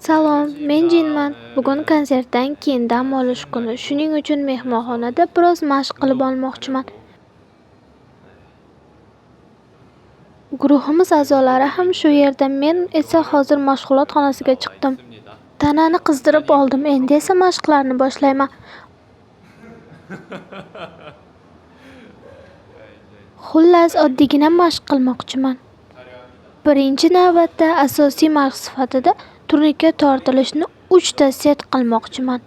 Salom, men Jinman. Bugun konsertdan keyin dam olish kuni. Shuning uchun mehmonxonada biroz mashq qilib olmoqchiman. Guruhimiz a'zolari ham shu yerda, men esa hozir mashg'ulot xonasiga chiqdim. Tanani qizdirib oldim, endi esa mashqlarni boshlayman. Xullas, oddiygina mashq qilmoqchiman. Birinchi navbatda asosiy mashq sifatida turnikka tortilishni 3 ta set qilmoqchiman.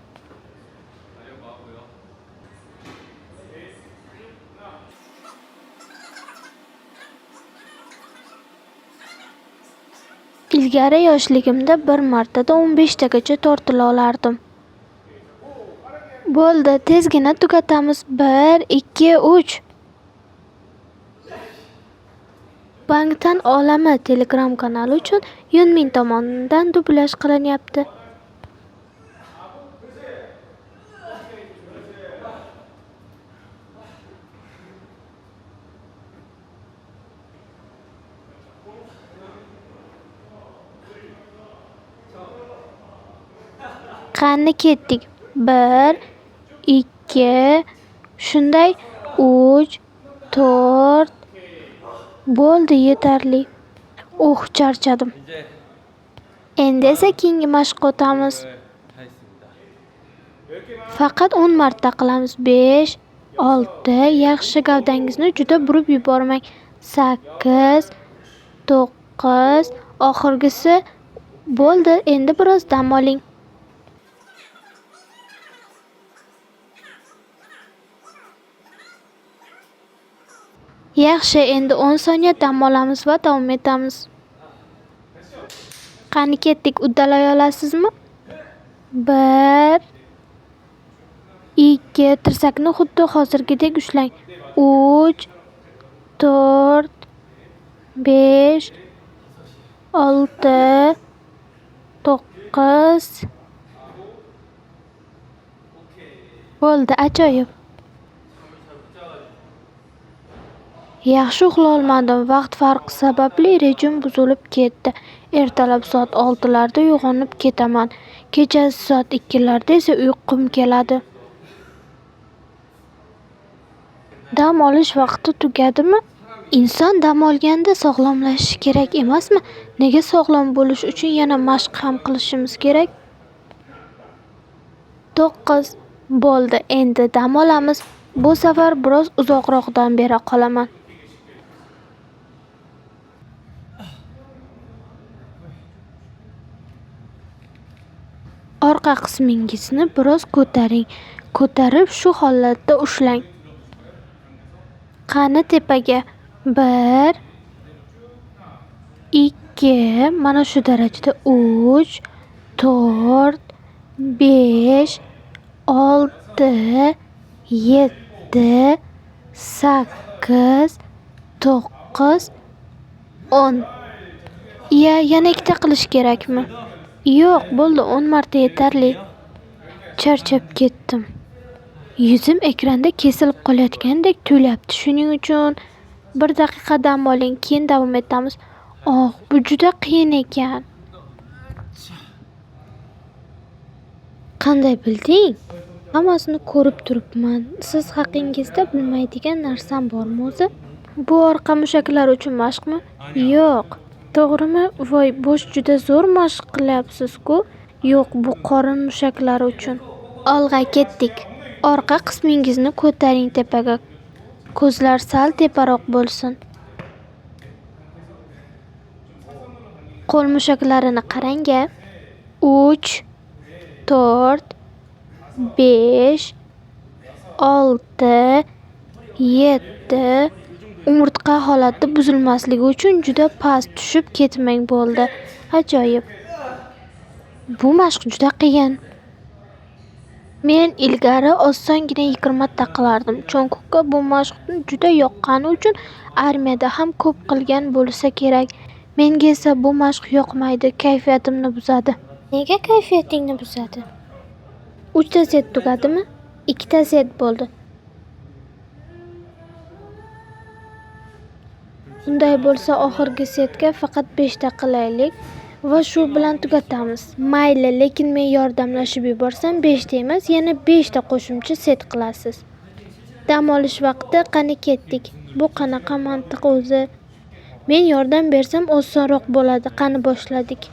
Ilgari yoshligimda bir martada 15 tagacha tortila olardim. Bo'ldi, tezgina tugatamiz. 1, 2, 3. Bankdan olami Telegram kanali uchun Yunmin tomonidan dublyaj qilinyapti. Qani ketdik. 1, 2, shunday 3, 4. Bo'ldi, yetarli. Charchadim. Endi esa keyingi mashqqa o'tamiz. Faqat 10 marta qilamiz. 5, 6. Yaxshi, gavdangizni juda burib yubormang. 8, 9. Oxirgisi. Bo'ldi, endi biroz dam oling. Yaxshi, endi 10 soniya dam olamiz va davom etamiz. Qani ketdik, uddalay olasizmi? 1, 2, tirsakni xuddi hozirgidek ushlang. 3, 4, 5, 6, 9. Bo'ldi, ajoyib. Yaxshi uxlolmadim. Vaqt farqi sababli rejim buzilib ketdi. Ertalab soat 6larda uyg'onib ketaman. Kechasi soat 2larda esa uyqum keladi. Dam olish vaqti tugadimi? Inson dam olganda sog'lomlashishi kerak emasmi? Nega sog'lom bo'lish uchun yana mashq ham qilishimiz kerak? 9. Bo'ldi, endi dam olamiz. Bu safar biroz uzoqroqdan bera qolaman. Orqa qismingizni biroz ko'taring. Ko'tarib shu holatda ushlang. Qani tepaga. 1, 2, mana shu darajada. 3, 4, 5, 6, 7, 8, 9, 10. Yana ikkita qilish kerakmi? Yo'q, bo'ldi, 10 marta yetarli. Charchab ketdim. Yuzim ekranda kesilib qolayotgandek tuyulyapti. Shuning uchun 1 daqiqa dam oling, keyin davom etamiz. Bu juda qiyin ekan. Qanday bilding? Hammasini ko'rib turibman. Siz haqingizda bilmaydigan narsam bormi o'zi? Bu orqa mushaklari uchun mashqmi? Yo'q. To'g'rimi? Voy, bosh juda zo'r mashq qilyapsiz-ku. Yo'q, bu qorin mushaklari uchun. Olg'a ketdik. Orqa qismingizni ko'taring tepaga. Ko'zlar sal teparoq bo'lsin. Qo'l mushaklarini qarang-a. 3, 4, 5, 6, 7. Umurtqa holati buzilmasligi uchun juda past tushib ketmang. Bo'ldi. Ajoyib. Bu mashq juda qiyin. Men ilgari osongina 20 marta qilardim. Cho'nqukka bu mashqni juda yoqqani uchun armiyada ham ko'p qilgan bo'lsa kerak. Menga esa bu mashq yoqmaydi, kayfiyatimni buzadi. Nega kayfiyatingni buzadi? 3 ta set tugadimi? 2 ta set bo'ldi. Unday bo'lsa oxirgi setga faqat 5 ta qilaylik. Va shu bilan tugatamiz. Mayli, lekin men yordamlashib yuborsam 5 ta emas, yana 5 ta qo'shimcha set qilasiz. Dam olish vaqti, qani ketdik. Bu qanaqa mantiq o'zi? Men yordam bersam osonroq bo'ladi. Qani boshladik.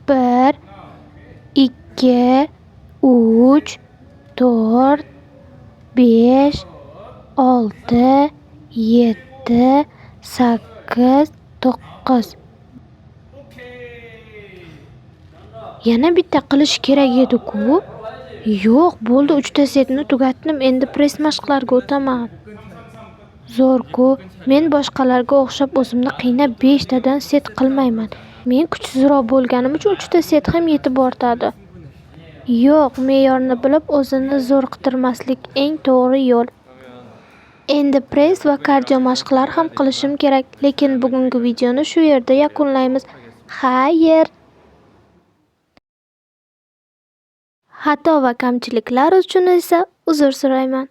Bir, 2, 3, 4, 5, 6, 7, 8, 9. Yana bitta qilish kerak edi-ku. Yo'q, bo'ldi, 3 ta setni tugatdim. Endi press mashqlariga o'taman. Zo'r-ku. Men boshqalarga o'xshab o'zimni qiynab 5 tadan set qilmayman. Men kuchsizroq bo'lganim uchun 3 ta set ham yetib ortadi. Yo'q, me'yorni bilib o'zini zo'rqitirmaslik eng to'g'ri yo'l. Endi press va kardio mashqlar ham qilishim kerak, lekin bugungi videoni shu yerda yakunlaymiz. Xayr. Xato va kamchiliklar uchun esa uzr so'rayman.